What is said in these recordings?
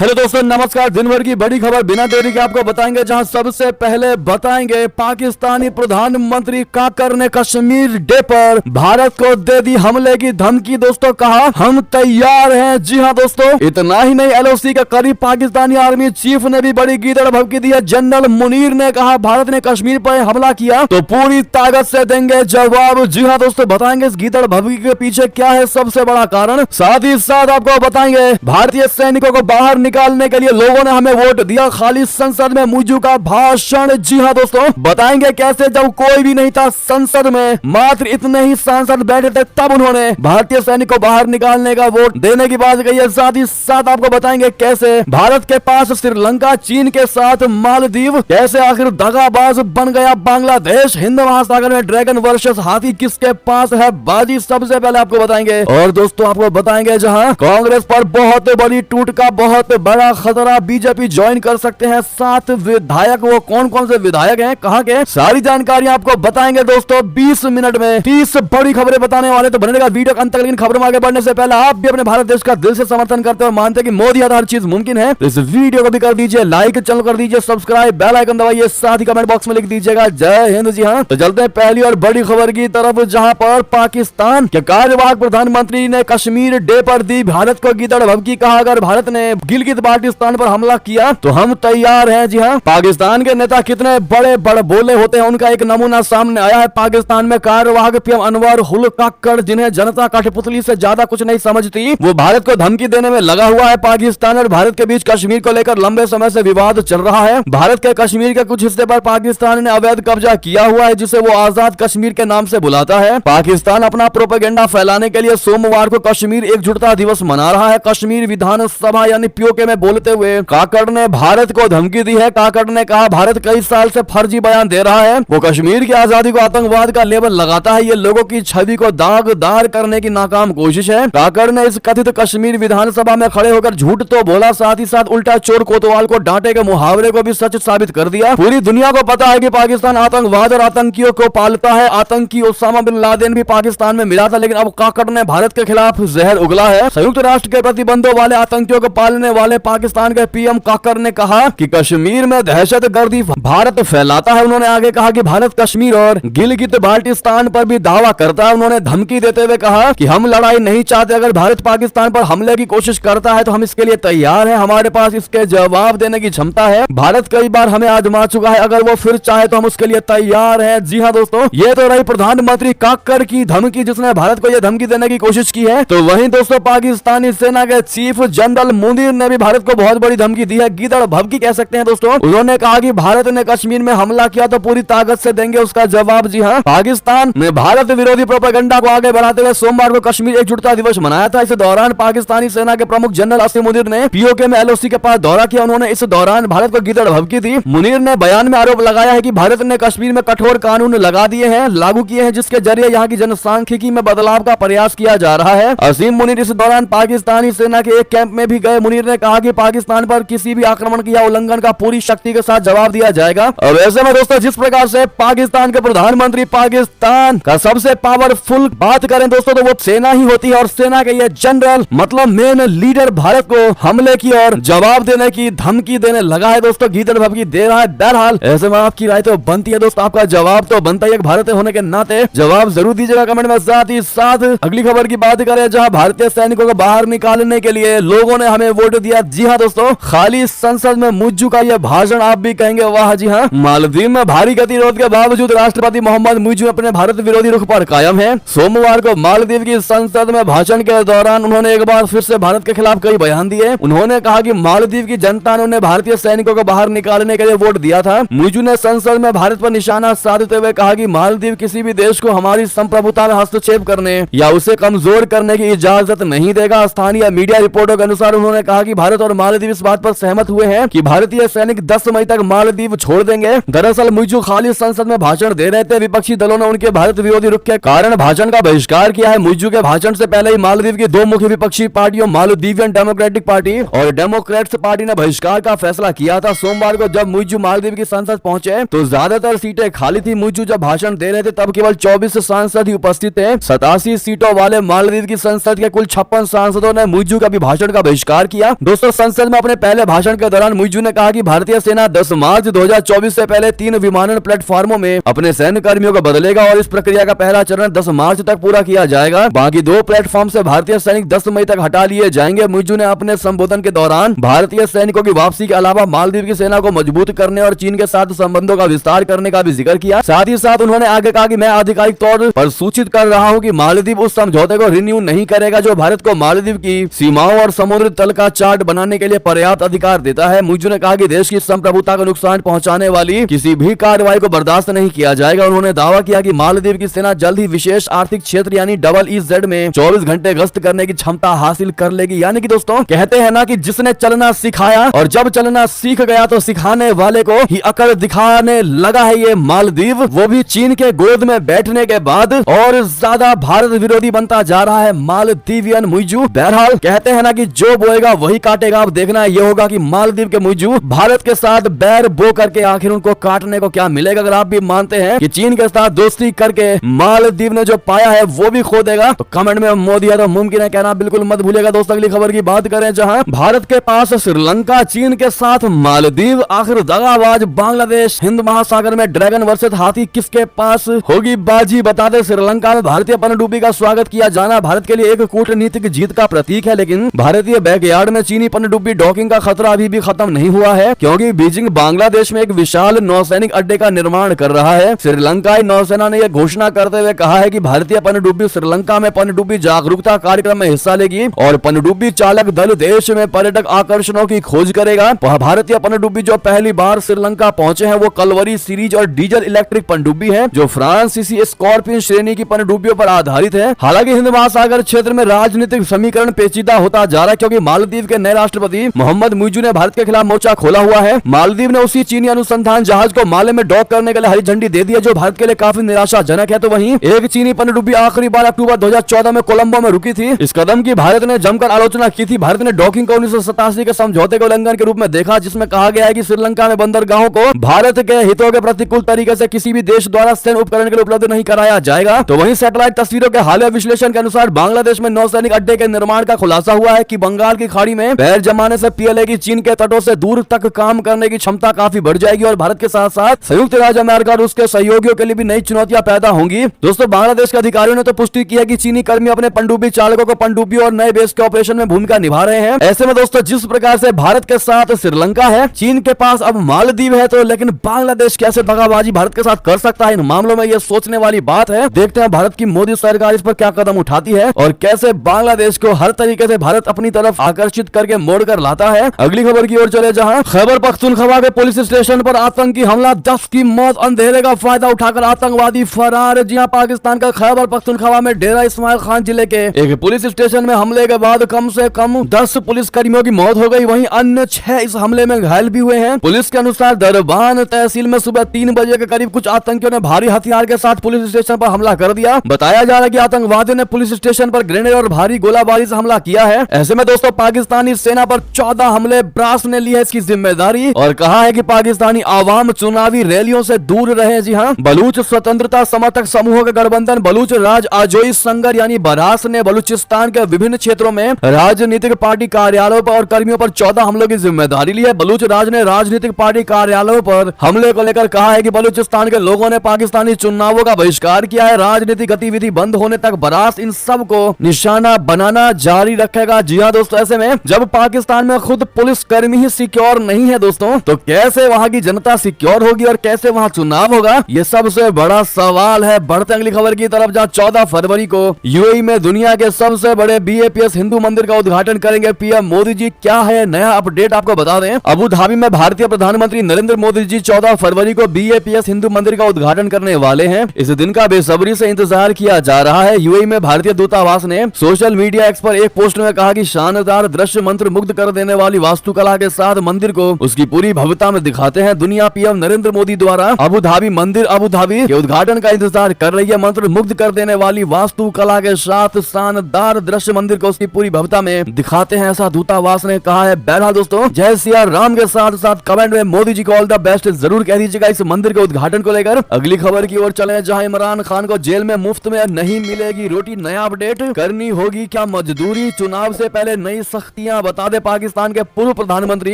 Hello दोस्तों, नमस्कार। दिन भर की बड़ी खबर बिना देरी के आपको बताएंगे, जहां सबसे पहले बताएंगे पाकिस्तानी प्रधानमंत्री काकर ने कश्मीर डे पर भारत को दे दी हमले की धमकी। दोस्तों, कहा हम तैयार हैं। जी हां दोस्तों, इतना ही नहीं, एलओसी के करीब पाकिस्तानी आर्मी चीफ ने भी बड़ी गीदड़ भभकी दी है। जनरल मुनीर ने कहा भारत ने कश्मीर पर हमला किया तो पूरी ताकत से देंगे जवाब। जी हां दोस्तों, बताएंगे इस गीदड़ भभकी के पीछे क्या है सबसे बड़ा कारण। साथ ही साथ आपको बताएंगे भारतीय सैनिकों को बाहर निकालने के लिए लोगों ने हमें वोट दिया, खाली संसद में मुझू का भाषण। जी हां दोस्तों, बताएंगे कैसे जब कोई भी नहीं था संसद में, मात्र इतने ही सांसद बैठे थे, तब उन्होंने भारतीय सैनिक को बाहर निकालने का वोट देने की बात कही है। साथ ही साथ आपको बताएंगे कैसे भारत के पास श्रीलंका, चीन के साथ मालदीव, कैसे आखिर दगाबाज बन गया बांग्लादेश। हिंद महासागर में ड्रैगन वर्सेस हाथी किसके पास है बाजी, सबसे पहले आपको बताएंगे। और दोस्तों आपको बताएंगे जहां कांग्रेस पर बहुत बड़ी टूट का बहुत बड़ा खतरा, बीजेपी ज्वाइन कर सकते हैं 7 विधायक। वो कौन कौन से विधायक हैं, कहां के, सारी जानकारी आपको बताएंगे दोस्तों 20 मिनट में। 30 बड़ी खबरें बताने वाले, तो बने रहेगा वीडियो के अंत तक। लेकिन खबरों में आगे बढ़ने से पहले आप भी अपने भारत देश का दिल से समर्थन करते हो, मानते कि मोदी हर चीज मुमकिन है, तो इस वीडियो को भी कर दीजिए लाइक, चैनल कर दीजिए सब्सक्राइब, बेल आइकन दबाइए, साथ ही कमेंट बॉक्स में लिख दीजिएगा जय हिंद। जी हाँ, तो चलते हैं पहली और बड़ी खबर की तरफ, जहां पर पाकिस्तान के कार्यवाहक प्रधानमंत्री ने कश्मीर डे पर दी भारत को गीदड़ भभकी। कहा अगर भारत ने गिलगित बाल्टिस्तान पर हमला किया तो हम तैयार हैं। जी हाँ, पाकिस्तान के नेता कितने बड़े बड़े बोले होते हैं, उनका एक नमूना सामने आया है। पाकिस्तान में कार्यवाहक पीएम अनवर हुल काक्कड़, जिन्हें जनता कठपुतली से ज्यादा कुछ नहीं समझती, वो भारत को धमकी देने में लगा हुआ है। पाकिस्तान और भारत के बीच कश्मीर को लेकर लंबे समय से विवाद चल रहा है। भारत के कश्मीर के कुछ हिस्से पर पाकिस्तान ने अवैध कब्जा किया हुआ है, जिसे वो आजाद कश्मीर के नाम से बुलाता है। पाकिस्तान अपना प्रोपेगेंडा फैलाने के लिए सोमवार को कश्मीर एकजुटता दिवस मना रहा है। कश्मीर विधानसभा यानी पीओके में बोलते हुए काकड़ ने भारत को धमकी दी है। काकड़ ने कहा भारत कई साल से फर्जी बयान दे रहा है, वो कश्मीर की आजादी को आतंकवाद का लेबल लगाता है, ये लोगों की छवि को दागदार करने की नाकाम कोशिश है। काकड़ ने इस कथित कश्मीर विधानसभा में खड़े होकर झूठ तो बोला, साथ ही साथ उल्टा चोर कोतवाल को डांटे के मुहावरे को भी सच साबित कर दिया। पूरी दुनिया को पता है कि पाकिस्तान आतंकवाद और आतंकियों को पालता है। आतंकी ओसामा बिन लादेन भी पाकिस्तान में मिला था, लेकिन अब काकड़ ने भारत के खिलाफ जहर उगला है। संयुक्त राष्ट्र के प्रतिबंधों वाले आतंकियों को पालने वाले पाकिस्तान के पीएम काकर ने कहा कि कश्मीर में दहशतगर्दी भारत फैलाता है। उन्होंने आगे कहा कि भारत कश्मीर और गिलगित बाल्टिस्तान पर भी दावा करता है। उन्होंने धमकी देते हुए कहा कि हम लड़ाई नहीं चाहते, अगर भारत पाकिस्तान पर हमले की कोशिश करता है तो हम इसके लिए तैयार हैं, हमारे पास इसके जवाब देने की क्षमता है। भारत कई बार हमें आजमा चुका है, अगर वो फिर चाहे तो हम उसके लिए तैयार हैं। जी हाँ दोस्तों, ये तो रही प्रधानमंत्री काकर की धमकी, जिसने भारत को यह धमकी देने की कोशिश की है। तो वहीं दोस्तों पाकिस्तानी सेना के चीफ जनरल मुनीर ने भी भारत को बहुत बड़ी धमकी दी है, गीदड़ भभकी कह सकते हैं दोस्तों। उन्होंने कहा कि भारत ने कश्मीर में हमला किया तो पूरी ताकत से देंगे उसका जवाब। जी हाँ, पाकिस्तान ने भारत विरोधी प्रोपेगेंडा को आगे बढ़ाते हुए सोमवार को कश्मीर एकजुटता दिवस मनाया था। इस दौरान पाकिस्तानी सेना के प्रमुख जनरल असीम मुनीर ने पीओके में एलओसी के पास दौरा किया। उन्होंने इस दौरान भारत को गीदड़ भभकी दी। मुनीर ने बयान में आरोप लगाया है कि भारत ने कश्मीर में कठोर कानून लागू किए हैं, जिसके जरिए यहाँ की जनसांख्यिकी में बदलाव का प्रयास किया जा रहा है। असीम मुनीर इस दौरान पाकिस्तानी सेना के एक कैंप में भी गए। मुनीर ने कहा कि पाकिस्तान पर किसी भी आक्रमण या उल्लंघन का पूरी शक्ति के साथ जवाब दिया जाएगा। और ऐसे में दोस्तों जिस प्रकार से पाकिस्तान के प्रधानमंत्री पाकिस्तान का सबसे पावरफुल बात करें दोस्तों तो वो सेना ही होती है, और सेना के ये जनरल मतलब मेन लीडर भारत को हमले की और जवाब देने की धमकी देने लगा है दोस्तों, गीदड़ भभकी दे रहा है। बहरहाल ऐसे में आपकी राय तो बनती है दोस्तों, आपका जवाब तो बनता ही है, भारतीय होने के नाते जवाब जरूर दीजिएगा कमेंट में। साथ ही साथ अगली खबर की बात करें, जहां भारतीय सैनिकों को बाहर निकालने के लिए लोगों ने हमें वोट दिया। जी हाँ दोस्तों, खाली संसद में मुझू का यह भाषण, आप भी कहेंगे वाह। जी हाँ, मालदीव में भारी गतिरोध के बावजूद राष्ट्रपति मोहम्मद मुइज़ू अपने भारत विरोधी रुख पर कायम है। सोमवार को मालदीव की संसद में भाषण के दौरान उन्होंने एक बार फिर से भारत के खिलाफ कई बयान दिए। उन्होंने कहा कि मालदीव की जनता ने उन्हें भारतीय सैनिकों को बाहर निकालने के लिए वोट दिया था। मुइज़ू ने संसद में भारत पर निशाना साधते हुए कहा कि मालदीव किसी भी देश को हमारी संप्रभुता में हस्तक्षेप करने या उसे कमजोर करने की इजाजत नहीं देगा। स्थानीय मीडिया रिपोर्टों के अनुसार उन्होंने कहा कि भारत और मालदीव इस बात पर सहमत हुए हैं कि भारतीय सैनिक 10 मई तक मालदीव छोड़ देंगे। दरअसल मुइज़ू खाली संसद में भाषण दे रहे थे, विपक्षी दलों ने उनके भारत विरोधी रुख के कारण भाषण का बहिष्कार किया है। मुइज़ू के भाषण से पहले ही मालदीव की दो मुख्य विपक्षी पार्टियों मालदीवियन डेमोक्रेटिक पार्टी और डेमोक्रेट्स पार्टी ने बहिष्कार का फैसला किया था। सोमवार को जब मुइज़ू मालदीव की संसद पहुंचे तो ज्यादातर सीटें खाली थी। मुइज़ू जब भाषण दे रहे थे तब केवल 24 सांसद ही उपस्थित थे। 87 सीटों वाले मालदीव की संसद के कुल 56 सांसदों ने मुइज़ू का भी भाषण का बहिष्कार किया। दोस्तों संसद में अपने पहले भाषण के दौरान मुइजू ने कहा कि भारतीय सेना 10 मार्च 2024 से पहले 3 विमानन प्लेटफॉर्मों में अपने सैन्य कर्मियों को बदलेगा और इस प्रक्रिया का पहला चरण 10 मार्च तक पूरा किया जाएगा। बाकी 2 प्लेटफॉर्म से भारतीय सैनिक 10 मई तक हटा लिए जाएंगे। मुइजू ने अपने संबोधन के दौरान भारतीय सैनिकों की वापसी के अलावा मालदीव की सेना को मजबूत करने और चीन के साथ संबंधों का विस्तार करने का भी जिक्र किया। साथ ही साथ उन्होंने आगे कहा कि मैं आधिकारिक तौर पर सूचित कर रहा हूं कि मालदीव उस समझौते को रिन्यू नहीं करेगा जो भारत को मालदीव की सीमाओं और समुद्र तल का चार्ट बनाने के लिए पर्याप्त अधिकार देता है। मुइजू ने कहा कि देश की संप्रभुता को नुकसान पहुंचाने वाली किसी भी कार्रवाई को बर्दाश्त नहीं किया जाएगा। उन्होंने दावा किया कि मालदीव की सेना जल्द ही विशेष आर्थिक क्षेत्र यानी EEZ में 24 घंटे गश्त करने की क्षमता हासिल कर लेगी। यानी कि दोस्तों कहते हैं ना कि जिसने चलना सिखाया और जब चलना सीख गया तो सिखाने वाले को ही अकड़ दिखाने लगा है ये मालदीव, वो भी चीन के गोद में बैठने के बाद और ज्यादा भारत विरोधी बनता जा रहा है मालदीवियन मुइजू। बहरहाल कहते हैं ना कि जो बोएगा वही काटेगा। अब देखना ये होगा कि मालदीव के मुइजू भारत के साथ बैर बो करके आखिर उनको काटने को क्या मिलेगा। अगर आप भी मानते हैं कि चीन के साथ दोस्ती करके मालदीव ने जो पाया है वो भी खो देगा तो कमेंट में मोदी है तो मुमकिन है कहना बिल्कुल मत भूलिएगा। दोस्तों अगली खबर की बात करें जहां भारत के पास श्रीलंका, चीन के साथ मालदीव, आखिर दगाबाज बांग्लादेश, हिंद महासागर में ड्रैगन वर्सेस हाथी किसके पास होगी बाजी। बता दें श्रीलंका में भारतीय पनडुब्बी का स्वागत किया जाना भारत के लिए एक कूटनीतिक जीत का प्रतीक है, लेकिन भारतीय बैकयार्ड में चीनी पनडुब्बी डॉकिंग का खतरा अभी भी खत्म नहीं हुआ है क्योंकि बीजिंग बांग्लादेश में एक विशाल नौसैनिक अड्डे का निर्माण कर रहा है। श्रीलंकाई नौसेना ने यह घोषणा करते हुए कहा है कि भारतीय पनडुब्बी श्रीलंका में पनडुब्बी जागरूकता कार्यक्रम में हिस्सा लेगी और पनडुब्बी चालक दल देश में पर्यटक आकर्षणों की खोज करेगा। भारतीय पनडुब्बी जो पहली बार श्रीलंका पहुंचे हैं वो कलवरी सीरीज और डीजल इलेक्ट्रिक पनडुब्बी है जो फ्रांसीसी स्कॉर्पियन श्रेणी की पनडुब्बियों पर आधारित है। हालांकि हिंद महासागर क्षेत्र में राजनीतिक समीकरण पेचीदा होता जा रहा है क्योंकि मालदीव के नए राष्ट्रपति मोहम्मद मुइजू ने भारत के खिलाफ मोर्चा खोला हुआ है। मालदीव ने उसी चीनी अनुसंधान जहाज को माले में डॉक करने के लिए हरी झंडी दे दी है जो भारत के लिए काफी निराशाजनक है। तो वहीं एक चीनी पनडुब्बी आखिरी बार अक्टूबर 2014 में कोलंबो में रुकी थी। इस कदम की भारत ने जमकर आलोचना की थी। भारत ने डॉकिंग को 1987 के समझौते के उल्लंघन के रूप में देखा जिसमें कहा गया है कि श्रीलंका में बंदरगाहों को भारत के हितों के प्रतिकूल तरीके से किसी भी देश द्वारा सैन्य उपकरण के लिए उपलब्ध नहीं कराया जाएगा। तो वहीं सैटेलाइट तस्वीरों के हालिया विश्लेषण के अनुसार बांग्लादेश में नौसैनिक अड्डे के निर्माण का खुलासा हुआ है कि बंगाल की खाड़ी में पैर जमाने से पीएलए की चीन के तटों से दूर तक काम करने की क्षमता काफी बढ़ जाएगी और भारत के साथ साथ संयुक्त राज्य अमेरिका और उसके सहयोगियों के लिए भी नई चुनौतियां पैदा होंगी। दोस्तों बांग्लादेश के अधिकारियों ने तो पुष्टि की है कि चीनी कर्मी अपने पनडुब्बी चालकों को पनडुब्बी और नए बेस के ऑपरेशन में भूमिका निभा रहे हैं। ऐसे में दोस्तों जिस प्रकार से भारत के साथ श्रीलंका है, चीन के पास अब मालदीव है, तो लेकिन बांग्लादेश कैसे दगाबाजी भारत के साथ कर सकता है? इन मामलों में यह सोचने वाली बात है। देखते हैं भारत की मोदी सरकार इस पर क्या कदम उठाती है और कैसे बांग्लादेश को हर तरीके से भारत अपनी तरफ आकर्षित करके मोड़ कर लाता है। अगली खबर की ओर चले जहां खैबर पख्तूनख्वा के पुलिस स्टेशन पर आतंकी हमला, 10 की मौत, अंधेरे का फायदा उठाकर आतंकवादी फरार। जी हां, पाकिस्तान का खैबर पख्तूनख्वा में डेरा इस्माइल खान जिले के एक पुलिस स्टेशन में हमले के बाद कम से कम 10 पुलिस कर्मियों की मौत हो गई, वहीं अन्य 6 इस हमले में घायल भी हुए हैं। पुलिस के अनुसार दरबान तहसील में सुबह 3 बजे के करीब कुछ आतंकियों ने भारी हथियार के साथ पुलिस स्टेशन पर हमला कर दिया। बताया जा रहा है कि आतंकवादियों ने पुलिस स्टेशन पर ग्रेनेड और भारी गोलाबारी से हमला किया है। ऐसे में दोस्तों पाकिस्तानी सेना पर 14 हमले ब्रास ने ली है इसकी जिम्मेदारी और कहा है कि पाकिस्तानी आवाम चुनावी रैलियों से दूर रहे। जी हां, बलूच स्वतंत्रता समर्थक समूहों के गठबंधन बलूच राज आजोई संगर यानी बरास ने बलूचिस्तान के विभिन्न क्षेत्रों में राजनीतिक पार्टी कार्यालयों पर और कर्मियों पर 14 हमलों की जिम्मेदारी ली है। बलूच राज ने राजनीतिक पार्टी कार्यालयों पर हमले को लेकर कहा है कि बलूचिस्तान के लोगों ने पाकिस्तानी चुनावों का बहिष्कार किया है। राजनीतिक गतिविधि बंद होने तक बरास इन सब को निशाना बनाना जारी रखेगा। जी हाँ दोस्तों, ऐसे में जब पाकिस्तान में खुद पुलिस कर्मी ही सिक्योर नहीं है दोस्तों, तो कैसे वहां की जनता सिक्योर होगी और कैसे वहां चुनाव होगा, ये सबसे बड़ा सवाल है। बढ़ते अगली खबर की तरफ जहां 14 फरवरी को यूएई में दुनिया के सबसे बड़े बीएपीएस हिंदू मंदिर का उद्घाटन करेंगे पीएम मोदी जी। क्या है नया अपडेट आपको बता दें, अबू धाबी में भारतीय प्रधानमंत्री नरेंद्र मोदी जी 14 फरवरी को बीएपीएस हिंदू मंदिर का उद्घाटन करने वाले हैं। इस दिन का बेसब्री से इंतजार किया जा रहा है। यूएई में भारतीय दूतावास ने सोशल मीडिया एक्स पर एक पोस्ट में कहा कि शानदार दृश्य मंत्र मुग्ध कर देने वाली वास्तुकला के साथ मंदिर को उसकी पूरी भव्यता में दिखाते हैं। दुनिया पीएम नरेंद्र मोदी द्वारा अबू धाबी मंदिर अबू धाबी के उद्घाटन का इंतजार कर रही है। मंत्र मुग्ध कर देने वाली वास्तुकला के साथ शानदार दृश्य मंदिर को उसकी पूरी भव्यता में दिखाते हैं, ऐसा दूतावास ने कहा है। बहरहाल दोस्तों, जय सिया राम के साथ साथ कमेंट में मोदी जी को ऑल द बेस्ट जरूर कह दीजिएगा इस मंदिर के उद्घाटन को लेकर। अगली खबर की ओर चले जहां इमरान खान को जेल में मुफ्त में नहीं मिलेगी रोटी, नया अपडेट। करनी होगी क्या मजदूरी, चुनाव से पहले नई सख्तियां जहां बता दे पाकिस्तान के पूर्व प्रधानमंत्री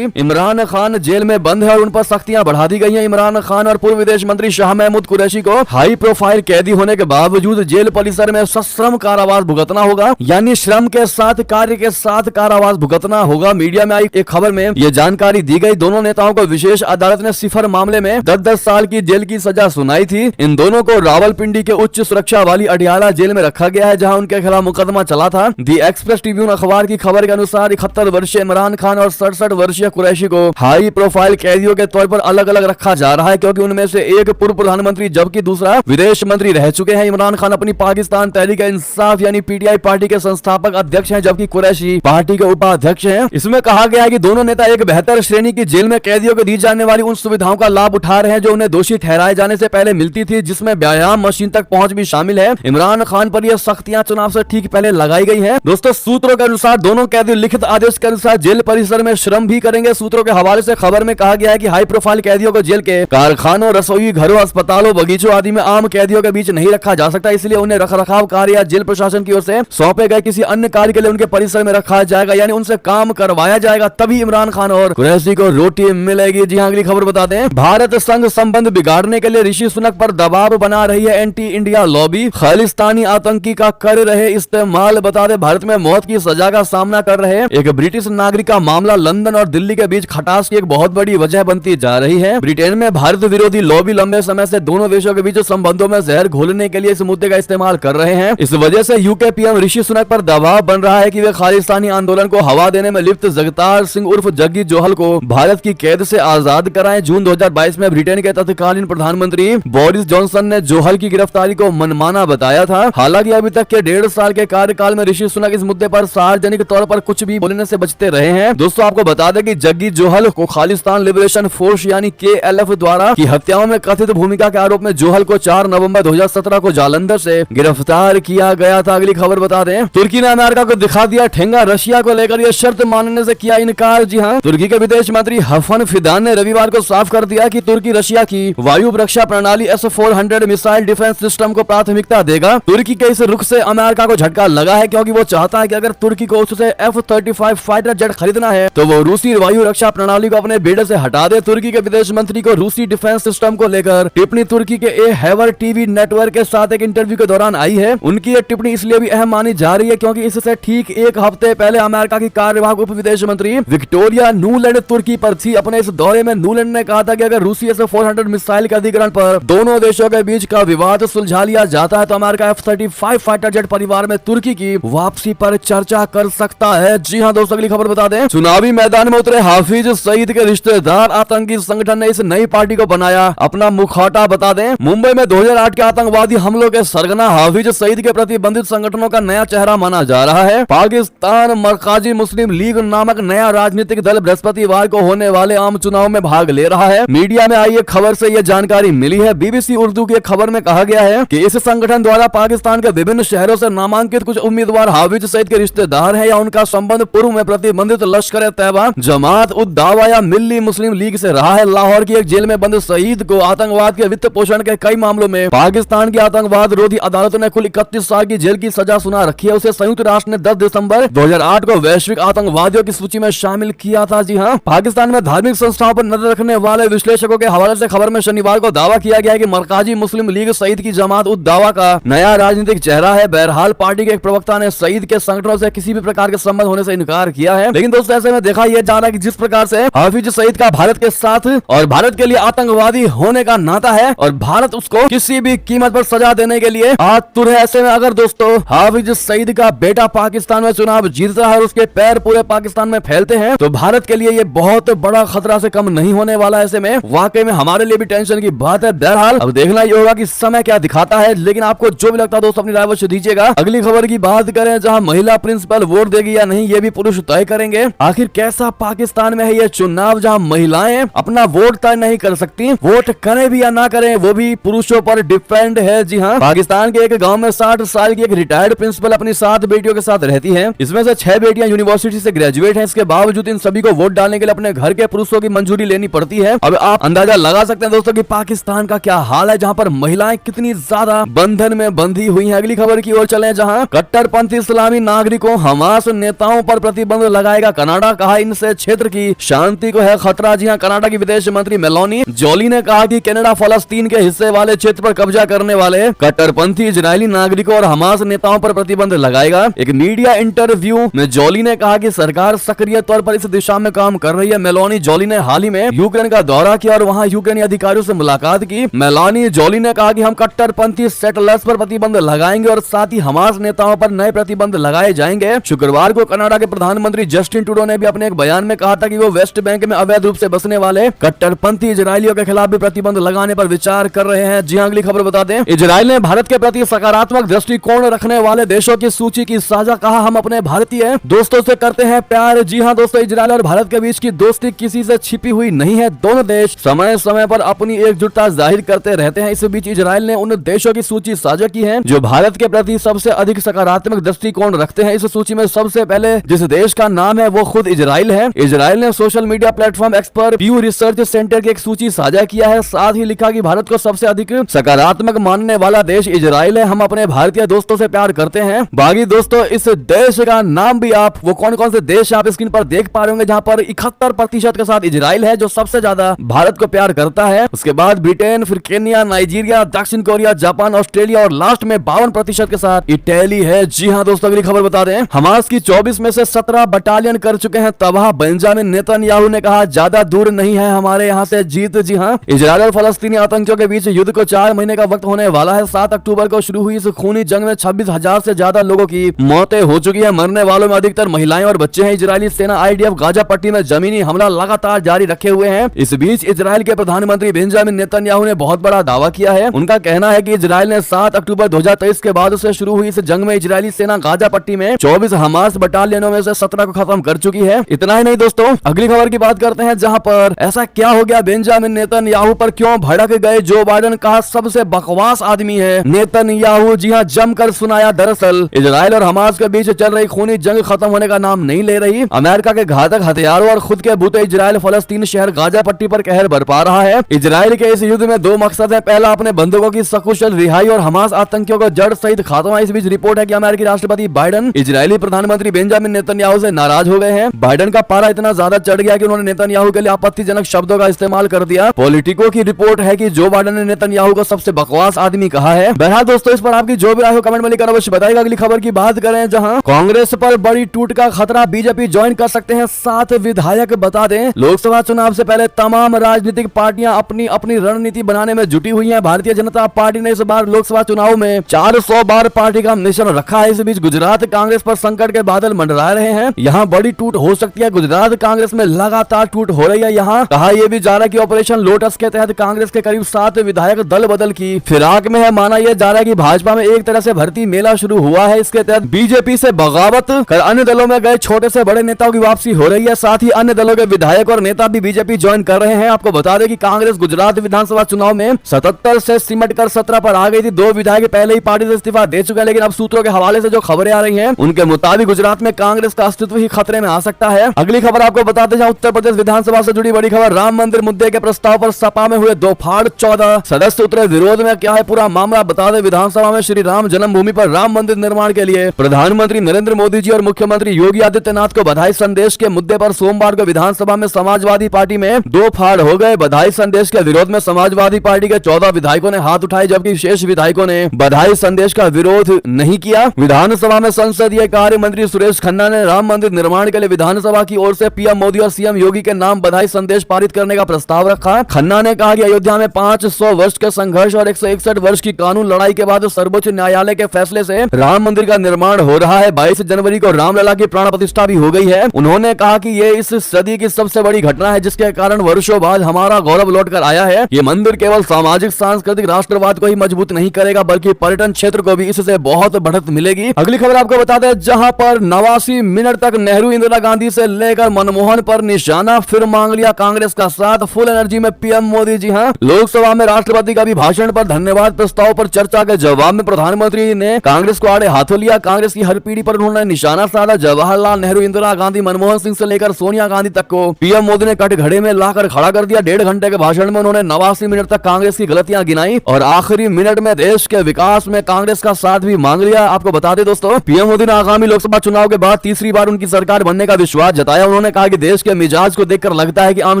इमरान खान जेल में बंद है और उन पर सख्तियां बढ़ा दी गई हैं। इमरान खान और पूर्व विदेश मंत्री शाह महमूद कुरैशी को हाई प्रोफाइल कैदी होने के बावजूद जेल परिसर में सश्रम कारावास भुगतना होगा, यानी श्रम के साथ कार्य के साथ कारावास भुगतना होगा। मीडिया में आई एक खबर में यह जानकारी दी गई। दोनों नेताओं को विशेष अदालत ने सिफर मामले में 10-10 साल की जेल की सजा सुनाई थी। इन दोनों को रावलपिंडी के उच्च सुरक्षा वाली अडियाला जेल में रखा गया है, जहां उनके खिलाफ मुकदमा चला था। दी एक्सप्रेस ट्रिब्यून अखबार की खबर के अनुसार 71 वर्षीय इमरान खान और 67 वर्षीय कुरैशी को हाई प्रोफाइल कैदियों के तौर पर अलग अलग रखा जा रहा है, क्योंकि उनमें से एक पूर्व प्रधानमंत्री जबकि दूसरा विदेश मंत्री रह चुके हैं। इमरान खान अपनी पाकिस्तान तहरीक इंसाफ यानी पीटीआई पार्टी के संस्थापक अध्यक्ष हैं, जबकि कुरैशी पार्टी के उपाध्यक्ष हैं। इसमें कहा गया है कि दोनों नेता एक बेहतर श्रेणी की जेल में कैदियों को दी जाने वाली उन सुविधाओं का लाभ उठा रहे हैं जो उन्हें दोषी ठहराए जाने से पहले मिलती थी, जिसमें व्यायाम मशीन तक पहुंच भी शामिल है। इमरान खान पर यह सख्तियां चुनाव से ठीक पहले लगाई गई है। दोस्तों, सूत्रों के अनुसार दोनों कैदी लिखित आदेश के अनुसार जेल परिसर में श्रम भी करेंगे। सूत्रों के हवाले से खबर में कहा गया है कि हाई प्रोफाइल कैदियों को जेल के कारखानों, रसोई घरों, अस्पतालों, बगीचों आदि में आम कैदियों के बीच नहीं रखा जा सकता, इसलिए उन्हें रखरखाव कार्य या जेल प्रशासन की ओर से सौंपे गए किसी अन्य कार्य के लिए उनके परिसर में रखा जाएगा, यानी उनसे काम करवाया जाएगा, तभी इमरान खान और कुरैशी को रोटी मिलेगी। जी हां, अगली खबर बताते हैं। भारत संघ संबंध बिगाड़ने के लिए ऋषि सुनक पर दबाव बना रही है एंटी इंडिया लॉबी। खालिस्तानी आतंकी का कर रहे इस्तेमाल। बता दें, भारत में मौत की सजा का सामना कर रहे एक ब्रिटिश नागरिक का मामला लंदन और दिल्ली के बीच खटास की एक बहुत बड़ी वजह बनती जा रही है। ब्रिटेन में भारत विरोधी लॉबी लंबे समय से दोनों देशों के बीच संबंधों में जहर घोलने के लिए इस मुद्दे का इस्तेमाल कर रहे हैं। इस वजह से यूके पीएम ऋषि सुनक पर दबाव बन रहा है कि वे खालिस्तानी आंदोलन को हवा देने में लिप्त जगतार सिंह उर्फ जग्गी जोहल को भारत की कैद से आजाद कराएं। जून 2022 में ब्रिटेन के तत्कालीन प्रधानमंत्री बोरिस जॉनसन ने जोहल की गिरफ्तारी को मनमाना बताया था। हालांकि अभी तक के 1.5 साल के कार्यकाल में ऋषि सुनक इस मुद्दे पर सार्वजनिक तौर पर कुछ भी बोलने से बचते रहे हैं। दोस्तों, आपको बता दें कि जग्गी जोहल को खालिस्तान लिबरेशन फोर्स यानी KLF द्वारा की हत्याओं में कथित भूमिका के आरोप में जोहल को 4 नवंबर 2017 को जालंधर से गिरफ्तार किया गया था। अगली खबर बता दें, तुर्की ने अमेरिका को दिखा दिया ठेंगा। रशिया को लेकर यह शर्त मानने से किया इनकार। जी हां, तुर्की के विदेश मंत्री हफन फिदान ने रविवार को साफ कर दिया कि तुर्की रशिया की वायु रक्षा प्रणाली S-400 मिसाइल डिफेंस सिस्टम को प्राथमिकता देगा। तुर्की के इस रुख से अमेरिका को झटका लगा है, क्योंकि वो चाहता है कि अगर तुर्की को उससे F-35 फाइटर जेट खरीदना है तो वो रूसी वायु रक्षा प्रणाली को अपने बेड़े से हटा दे। तुर्की के विदेश मंत्री को रूसी डिफेंस सिस्टम को लेकर टिप्पणी तुर्की के हैवर टीवी नेटवर्क के साथ एक इंटरव्यू के दौरान आई है। उनकी ये टिप्पणी इसलिए भी अहम मानी जा रही है क्योंकि इससे ठीक एक हफ्ते पहले अमेरिका की कार्यवाहक उप विदेश मंत्री विक्टोरिया नुलैंड तुर्की पर थी। अपने इस दौरे में नुलैंड ने कहा था कि अगर रूसी S-400 मिसाइल के अधिग्रहण पर दोनों देशों के बीच का विवाद सुलझा लिया जाता है तो अमेरिका F-35 फाइटर जेट परिवार में तुर्की की वापसी पर चर्चा कर सकता है। जी हां दोस्तों, अगली खबर बता दें, चुनावी मैदान में उतरे हाफिज सईद के रिश्तेदार। आतंकी संगठन ने इस नई पार्टी को बनाया अपना मुखौटा। बता दें, मुंबई में 2008 के आतंकवादी हमलों के सरगना हाफिज सईद के प्रतिबंधित संगठनों का नया चेहरा माना जा रहा है। पाकिस्तान मरकाजी मुस्लिम लीग नामक नया राजनीतिक दल बृहस्पतिवार को होने वाले आम चुनाव में भाग ले रहा है। मीडिया में आई एक खबर से यह जानकारी मिली है। BBC उर्दू की एक खबर में कहा गया है कि इस संगठन द्वारा पाकिस्तान के विभिन्न शहरों से नामांकित कुछ उम्मीदवार हाफिज सईद के रिश्तेदार हैं या उनका संबंध पूर्व में प्रतिबंधित लश्कर तैयबा, जमात उद दावा या मिल्ली मुस्लिम लीग से रहा है। लाहौर की एक जेल में बंद सईद को आतंकवाद के वित्त पोषण के कई मामलों में पाकिस्तान की आतंकवाद विरोधी अदालतों ने कुल 31 साल की जेल की सजा सुना रखी है। उसे संयुक्त राष्ट्र ने 10 दिसंबर 2008 को वैश्विक आतंकवादियों की सूची में शामिल किया था। जी हां, पाकिस्तान में धार्मिक संस्थाओं पर नजर रखने वाले विश्लेषकों के हवाले से खबर में शनिवार को दावा किया गया है कि मरकाजी मुस्लिम लीग सईद की जमात उद दावा का नया राजनीतिक चेहरा है। बहरहाल पार्टी के एक प्रवक्ता ने सईद के संगठनों से किसी भी प्रकार के संबंध होने से इनकार किया है। लेकिन दोस्तों, ऐसे में देखा यह जा रहा है कि जिस प्रकार से हाफिज सईद का भारत के साथ और भारत के लिए आतंकवादी होने का नाता है और भारत उसको किसी भी कीमत पर सजा देने के लिए आतुर है। ऐसे में अगर दोस्तों हाफिज सईद का बेटा पाकिस्तान में चुनाव जीतता है और उसके पैर पूरे पाकिस्तान में फैलते हैं तो भारत के लिए ये बहुत बड़ा खतरा से कम नहीं होने वाला। ऐसे में वाकई में हमारे लिए भी टेंशन की बात है। बहरहाल अब देखना ये होगा कि समय क्या दिखाता है, लेकिन आपको जो भी लगता है दोस्तों अपनी राय अवश्य दीजिएगा। अगली खबर की बात करें, जहां महिला प्रिंसिपल वोट देगी या नहीं ये भी पुरुष तय करेंगे। आखिर कैसा पाकिस्तान में है ये चुनाव जहां महिलाएं अपना वोट तय नहीं कर सकती, वोट करें भी या ना करें वो भी पुरुषों पर डिपेंड है। जी हाँ, पाकिस्तान के एक गांव में 60 साल की एक रिटायर्ड प्रिंसिपल अपनी 7 बेटियों के साथ रहती है। इसमें से 6 बेटियां यूनिवर्सिटी से ग्रेजुएट हैं। इसके बावजूद इन सभी को वोट डालने के लिए अपने घर के पुरुषों की मंजूरी लेनी पड़ती है। अब आप अंदाजा लगा सकते हैं दोस्तों कि पाकिस्तान का क्या हाल है, जहां पर महिलाएं कितनी ज्यादा बंधन में बंधी हुई हैं। अगली खबर की ओर चलें, जहां कट्टरपंथी इस्लामी नागरिकों हमास नेताओं पर प्रतिबंध लगाएगा कनाडा। कहा इनसे क्षेत्र की शांति को है खतरा। जी हां, कनाडा की विदेश मंत्री मेलोनी जोली ने कहा कि कनाडा फलस्तीन के हिस्से वाले क्षेत्र पर कब्जा करने वाले कट्टरपंथी इजरायली नागरिकों और हमास नेताओं पर प्रतिबंध लगाएगा। एक मीडिया इंटरव्यू में जोली ने कहा कि सरकार सक्रिय तौर पर इस दिशा में काम कर रही है। मेलोनी जोली ने हाल ही में यूक्रेन का दौरा किया और वहां यूक्रेनी अधिकारियों से मुलाकात की। मेलोनी जोली ने कहा कि हम कट्टरपंथी सेटलर्स पर प्रतिबंध लगाएंगे और साथ ही हमास नेताओं पर नए प्रतिबंध लगाए जाएंगे। शुक्रवार को कनाडा के प्रधानमंत्री जस्टिन ट्रूडो ने भी अपने एक बयान में कहा था कि वो वेस्ट बैंक में अवैध रूप से बसने वाले कट्टरपंथी इजरायलियों के खिलाफ भी प्रतिबंध लगाने पर विचार कर रहे हैं। जी हां, अगली खबर बता दें, इजराइल ने भारत के प्रति सकारात्मक दृष्टिकोण रखने वाले देशों की सूची की साझा। कहा हम अपने भारतीय दोस्तों से करते हैं प्यार। जी हां दोस्तों, इजराइल और भारत के बीच की दोस्ती किसी से छिपी हुई नहीं है। दोनों देश समय समय पर अपनी एकजुटता जाहिर करते रहते हैं। इस बीच इजराइल ने उन देशों की सूची साझा की है जो भारत के प्रति सबसे अधिक सकारात्मक दृष्टिकोण रखते हैं। इस सूची में सबसे पहले जिस देश का नाम है वो खुद इजराइल है। इजराइल ने सोशल मीडिया प्लेटफॉर्म एक्स पर प्यू रिसर्च सेंटर की एक सूची साझा किया है। साथ ही लिखा कि भारत को सबसे अधिक सकारात्मक मानने वाला देश इजराइल है। हम अपने भारतीय दोस्तों से प्यार करते हैं। बाकी दोस्तों, इस देश का नाम भी आप वो कौन कौन से देश आप स्क्रीन पर देख पा रहे होंगे, जहां पर 71% के साथ इजराइल है जो सबसे ज्यादा भारत को प्यार करता है। उसके बाद ब्रिटेन, फिर केन्या, नाइजीरिया, दक्षिण कोरिया, जापान, ऑस्ट्रेलिया और लास्ट में 52% के साथ इटली है। जी हां दोस्तों, अगली खबर बता दें, हमास की 24 में से 17 बटालियन कर चुके हैं तबाह। बेंजामिन नेतन्याहू ने कहा ज्यादा दूर नहीं है हमारे यहाँ से जीत। जी हां, इजराइल और फलस्तीनी आतंकियों के बीच युद्ध को 4 महीने का वक्त होने वाला है। 7 अक्टूबर को शुरू हुई इस खूनी जंग में 26,000 से ज्यादा लोगों की मौतें हो चुकी है। मरने वालों में अधिकतर महिलाएं और बच्चे हैं। इजरायली सेना IDF गाजा पट्टी में जमीनी हमला लगातार जारी रखे हुए हैं। इस बीच इजराइल के प्रधानमंत्री बेंजामिन नेतन्याहू ने बहुत बड़ा दावा किया है। उनका कहना है कि इजराइल ने 7 अक्टूबर 2023 के बाद से शुरू हुई इस जंग में इजरायली सेना गाजा पट्टी में 24 हमास बटालियनों में से 17 को खत्म कर चुकी है। इतना ही नहीं दोस्तों, अगली खबर की बात करते हैं, जहां पर ऐसा क्या हो गया बेंजामिन नेतन्याहू पर, क्यों भड़क गए जो बाइडेन, कहा सबसे बकवास आदमी है नेतन्याहू। जी हां, जमकर सुनाया। दरअसल इजराइल और हमास के बीच चल रही खूनी जंग खत्म होने का नाम नहीं ले रही। अमेरिका के घातक हथियारों और खुद के बूते इजराइल फलस्तीन शहर गाजा पट्टी पर कहर बरपा रहा है। इजराइल के इस युद्ध में 2 मकसद है। पहला, अपने बंधुकों की सकुशल रिहाई और हमास आतंकियों को जड़ सहित खात्मा। इस बीच रिपोर्ट है कि अमेरिकी राष्ट्रपति बाइडेन इजरायली प्रधानमंत्री बेंजामिन नेतन्याहू से नाराज हो गए हैं। बाइडेन का पारा इतना ज्यादा चढ़ गया कि उन्होंने नेतन्याहू के लिए आपत्तिजनक शब्दों का इस्तेमाल कर दिया। पॉलिटिको की रिपोर्ट है कि जो बाइडेन ने नेतन्याहू को सबसे बकवास आदमी कहा है। बहरहाल दोस्तों, इस पर आपकी जो भी राय हो कमेंट में लिखकर अवश्य बताइएगा। अगली खबर की बात करें, जहां कांग्रेस पर बड़ी टूट का खतरा, बीजेपी ज्वाइन कर सकते हैं 7 विधायक। बता दें, लोकसभा चुनाव से पहले तमाम राजनीतिक पार्टियां अपनी अपनी रणनीति बनाने में जुटी हुई हैं। भारतीय जनता पार्टी ने इस बार लोकसभा चुनाव में 400 बार पार्टी का मिशन रखा है। इस बीच गुजरात कांग्रेस पर संकट के बादल मंडरा रहे हैं। यहां बड़ी टूट हो सकती है। गुजरात कांग्रेस में लगातार टूट हो रही है। यहां कहा यह भी जा रहा है कि ऑपरेशन लोटस के तहत कांग्रेस के करीब 7 विधायक दल बदल की फिराक में है। माना यह जा रहा है कि भाजपा में एक तरह से भर्ती मेला शुरू हुआ है। इसके तहत बीजेपी से बगावत कर अन्य दलों में गए छोटे से बड़े नेताओं की वापसी हो रही है। साथ ही अन्य दलों के विधायक और नेता भी बीजेपी ज्वाइन कर रहे हैं। आपको बता दें कि कांग्रेस गुजरात विधानसभा चुनाव में 77 से सिमट कर 17 पर आ गई थी। 2 विधायक पहले ही पार्टी से इस्तीफा दे चुके हैं, लेकिन अब सूत्रों के हवाले से जो खबरें आ रही हैं उनके मुताबिक गुजरात में कांग्रेस का अस्तित्व ही खतरे में आ सकता है। अगली खबर आपको बताते हैं, उत्तर प्रदेश विधानसभा से जुड़ी बड़ी खबर। राम मंदिर मुद्दे के प्रस्ताव पर सपा में हुए दो फाड़, 14 सदस्य उतरे विरोध में। क्या है पूरा मामला बता दें, विधानसभा में श्री राम जन्मभूमि पर राम मंदिर निर्माण के लिए प्रधानमंत्री नरेंद्र मोदी जी और मुख्यमंत्री योगी आदित्यनाथ को बधाई संदेश के मुद्दे पर सोमवार को विधानसभा में समाजवादी पार्टी में 2 फाड़ हो गए। बधाई संदेश के विरोध में समाजवादी पार्टी के 14 विधायकों ने हाथ उठाए, जबकि शेष विधायकों ने बधाई संदेश का विरोध नहीं किया। विधानसभा में संसदीय कार्य मंत्री सुरेश खन्ना ने राम मंदिर निर्माण के लिए विधानसभा की ओर से पीएम मोदी और सीएम योगी के नाम बधाई संदेश पारित करने का प्रस्ताव रखा। खन्ना ने कहा कि अयोध्या में 500 वर्ष के संघर्ष और 161 वर्ष की कानून लड़ाई के बाद सर्वोच्च न्यायालय के फैसले से राम मंदिर का निर्माण हो रहा है। 22 जनवरी को रामलला की प्राण प्रतिष्ठा भी हो गई है। उन्होंने कहा कि ये इस सदी की सबसे बड़ी घटना है, जिसके कारण वर्षों बाद हमारा गौरव लौट कर आया है। ये मंदिर केवल सामाजिक सांस्कृतिक राष्ट्रवाद को ही मजबूत नहीं करेगा, बल्कि पर्यटन क्षेत्र को भी इससे बहुत बढ़त मिलेगी। अगली खबर आपको बता दें, जहां पर 89 मिनट तक नेहरू इंदिरा गांधी से लेकर मनमोहन पर निशाना, फिर मांग लिया कांग्रेस का साथ। फुल एनर्जी में पीएम मोदी। जी हां, लोकसभा में राष्ट्रपति का भी भाषण पर धन्यवाद प्रस्ताव पर चर्चा के जवाब में प्रधानमंत्री ने कांग्रेस को आड़े हाथों लिया। कांग्रेस की हर पीढ़ी पर उन्होंने निशाना साधा। जवाहरलाल नेहरू, इंदिरा गांधी, मनमोहन सिंह से लेकर सोनिया गांधी तक को पीएम मोदी ने कटघरे में लाकर खड़ा कर दिया। 1.5 घंटे के भाषण में उन्होंने 89 मिनट तक कांग्रेस की गलतियां गिनाई और आखिरी मिनट में देश के विकास में कांग्रेस का साथ भी मांग लिया। आपको बता दें दोस्तों, पीएम मोदी ने आगामी लोकसभा चुनाव के बाद तीसरी बार उनकी सरकार बनने का विश्वास जताया। उन्होंने कहा कि देश के मिजाज को देखकर लगता है कि आम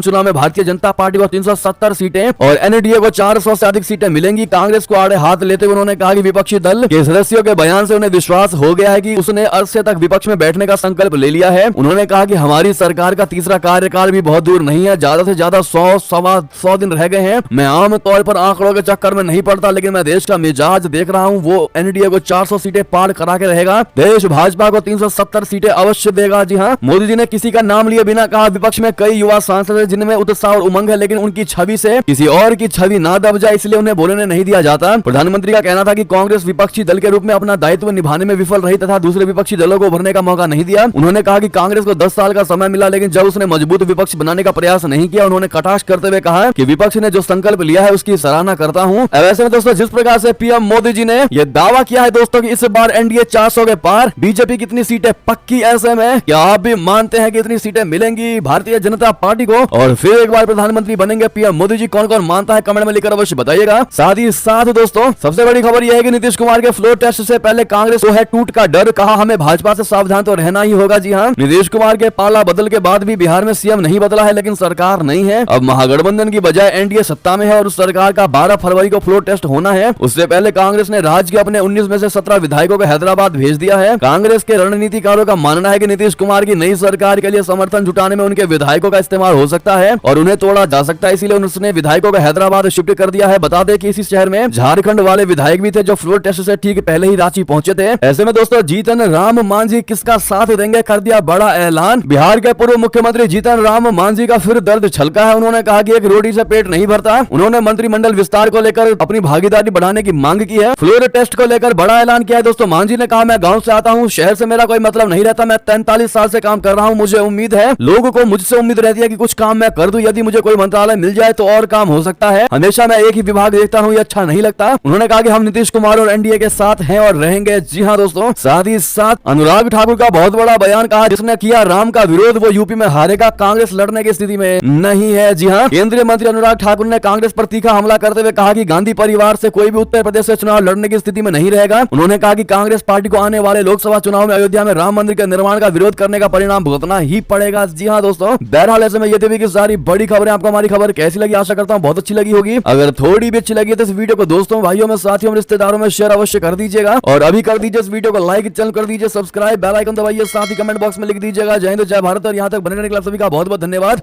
चुनाव में भारतीय जनता पार्टी को 370 सीटें और एनडीए को 400 से अधिक सीटें मिलेंगी। कांग्रेस को आड़े हाथ लेते हुए उन्होंने कहा कि विपक्षी दल के सदस्यों के बयान से उन्हें विश्वास हो गया है कि उसने अरसे तक विपक्ष में बैठने का संकल्प ले लिया है। उन्होंने कहा कि हमारी सरकार का तीसरा कार्यकाल भी बहुत दूर नहीं है, ज्यादा से ज्यादा 100 दिन रह गए हैं। मैं आम तौर पर आंकड़ों के चक्कर में नहीं पड़ता, लेकिन मैं देश का मिजाज देख रहा हूं। वो एनडीए को 400 सीटें पार करा के रहेगा। देश भाजपा को 370 सीटें अवश्य देगा। जी हाँ, मोदी जी ने किसी का नाम लिए बिना कहा विपक्ष में कई युवा सांसद हैं जिनमें उत्साह और उमंग है, लेकिन उनकी छवि से किसी और की छवि ना दब जाए इसलिए उन्हें बोलने नहीं दिया जाता। प्रधानमंत्री का कहना था कि कांग्रेस विपक्षी दल के रूप में अपना दायित्व निभाने में विफल रही तथा दूसरे विपक्षी दलों को उभरने का मौका नहीं दिया। उन्होंने कहा कि कांग्रेस को 10 साल का समय मिला, लेकिन जब उसने मजबूत विपक्ष बनाने का प्रयास नहीं किया। उन्होंने कटाक्ष करते हुए कहा कि विपक्ष ने जो संकल्प लिया है उसकी सराहना करता हूं। ऐसे में दोस्तों, जिस प्रकार से पीएम मोदी जी ने यह दावा किया है दोस्तों कि इस बार एनडीए 400 के पार, बीजेपी कितनी सीटें पक्की, ऐसे में क्या आप भी मानते हैं कि इतनी सीटें मिलेंगी भारतीय जनता पार्टी को और फिर एक बार प्रधानमंत्री बनेंगे पीएम मोदी जी? कौन कौन मानता है कमेंट में लिखकर अवश्य बताइएगा। साथ ही साथ दोस्तों, सबसे बड़ी खबर यह है कि नीतीश कुमार के फ्लोर टेस्ट से पहले कांग्रेस को है टूट का डर। कहा हमें भाजपा से सावधान तो रहना ही होगा। जी हाँ, नीतीश कुमार के पाला बदल के बाद भी बिहार में सीएम नहीं बदला है, लेकिन सरकार नहीं है। अब महागठबंधन की बजाय एनडीए सत्ता में है और उस सरकार का 12 फरवरी को फ्लोर टेस्ट होना है। उससे पहले कांग्रेस ने राज्य के अपने 19 में से 17 विधायकों को हैदराबाद भेज दिया है। कांग्रेस के रणनीतिकारों का मानना है कि नीतीश कुमार की नई सरकार के लिए समर्थन जुटाने में उनके विधायकों का इस्तेमाल हो सकता है और उन्हें तोड़ा जा सकता है, इसीलिए उसने विधायकों को हैदराबाद शिफ्ट कर दिया है। बता दें कि इसी शहर में झारखंड वाले विधायक भी थे जो फ्लोर टेस्ट से ठीक पहले ही रांची पहुंचे थे। ऐसे में दोस्तों, जीतन राम मांझी किसका साथ देंगे, कर दिया बड़ा ऐलान। बिहार के पूर्व मुख्यमंत्री जीतन राम मांझी का फिर दर्द छलका है। उन्होंने कहा कि एक रोटी से पेट नहीं भरता। उन्होंने मंत्रिमंडल विस्तार को लेकर अपनी भागीदारी बढ़ाने की मांग की है। फ्लोर टेस्ट को लेकर बड़ा ऐलान किया है दोस्तों। मांझी ने कहा, मैं गांव से आता हूं, शहर से मेरा कोई मतलब नहीं रहता। मैं 43 साल से काम कर रहा हूं। मुझे उम्मीद है, लोगों को मुझसे उम्मीद रहती है कि कुछ काम मैं कर दूं। यदि मुझे कोई मंत्रालय मिल जाए तो और काम हो सकता है। हमेशा मैं एक ही विभाग देखता हूं, ये अच्छा नहीं लगता। उन्होंने कहा कि हम नीतीश कुमार और एनडीए के साथ हैं और रहेंगे। जी हां दोस्तों, साथ ही साथ अनुराग ठाकुर का बहुत बड़ा बयान। कहा जिसने किया राम का विरोध वो यूपी में हारेगा, कांग्रेस लड़ने की स्थिति में नहीं है। जी हां, केंद्रीय मंत्री अनुराग ठाकुर ने कांग्रेस पर तीखा हमला करते हुए कहा कि गांधी परिवार से कोई भी उत्तर प्रदेश से चुनाव लड़ने की स्थिति में नहीं रहेगा। उन्होंने कहा कि कांग्रेस पार्टी को आने वाले लोकसभा चुनाव में अयोध्या में राम मंदिर के निर्माण का विरोध करने का परिणाम भुगतना ही पड़ेगा। जी हां दोस्तों, बहरहाल ऐसे में ये थी की सारी बड़ी खबरें। आपको हमारी खबर कैसी लगी? आशा करता हूं बहुत अच्छी लगी होगी। अगर थोड़ी भी अच्छी लगी तो इस वीडियो को दोस्तों, भाइयों में, साथियों में, रिश्तेदारों में शेयर अवश्य कर दीजिएगा और अभी कर दीजिए इस वीडियो को लाइक, चैनल कर दीजिए सब्सक्राइब, बेल आइकन दबाइए, साथ ही कमेंट बॉक्स में लिख दीजिएगा जय हिंद जय भारत। और यहां तक बने रहने के लिए सभी का बहुत बहुत धन्यवाद।